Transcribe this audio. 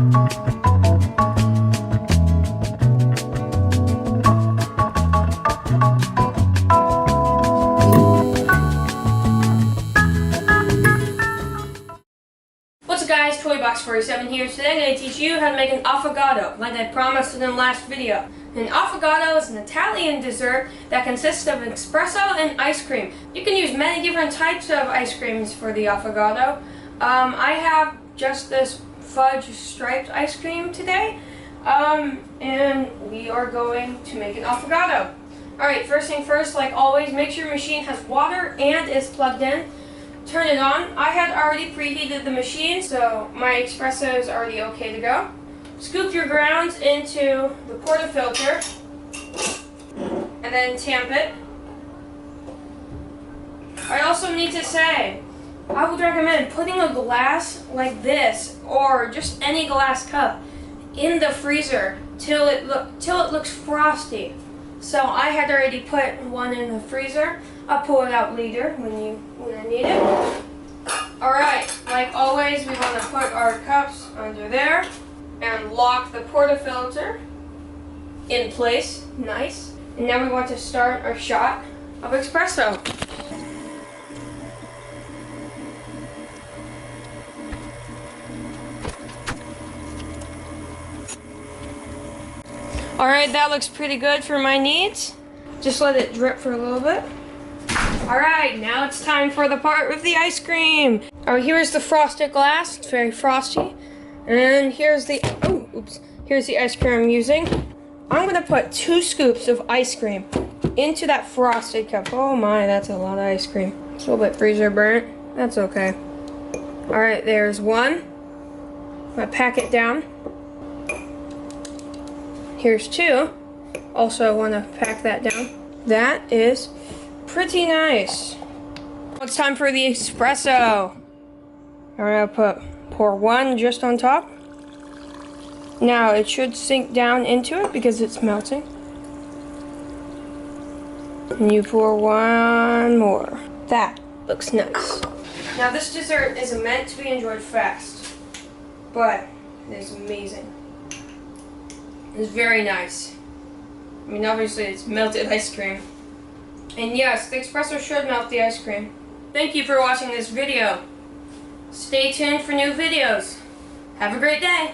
What's up guys, Toybox47 here. Today I'm going to teach you how to make an affogato, like I promised in the last video. An affogato is an Italian dessert that consists of espresso and ice cream. You can use many different types of ice creams for the affogato. I have just this fudge striped ice cream today, and we are going to make an affogato. Alright, first thing first, like always, make sure your machine has water and is plugged in. Turn it on. I had already preheated the machine, so my espresso is already okay to go. Scoop your grounds into the portafilter and then tamp it. I also need to say, I would recommend putting a glass like this or just any glass cup in the freezer till it looks frosty. So I had already put one in the freezer. I'll pull it out later when I need it. Alright, like always, we want to put our cups under there and lock the portafilter in place. Nice. And now we want to start our shot of espresso. Alright, that looks pretty good for my needs. Just let it drip for a little bit. Alright, now it's time for the part with the ice cream. Oh, here's the frosted glass. It's very frosty. And here's the here's the ice cream I'm using. I'm gonna put 2 scoops of ice cream into that frosted cup. Oh my, that's a lot of ice cream. It's a little bit freezer burnt. That's okay. Alright, there's 1. I'm gonna pack it down. Here's 2. Also want to pack that down. That is pretty nice. It's time for the espresso. Alright, I'll pour 1 just on top. Now it should sink down into it because it's melting. And you pour 1 more. That looks nice. Now this dessert is meant to be enjoyed fast, but it is amazing. It's very nice. I mean, obviously it's melted ice cream. And yes, the espresso should melt the ice cream. Thank you for watching this video. Stay tuned for new videos. Have a great day.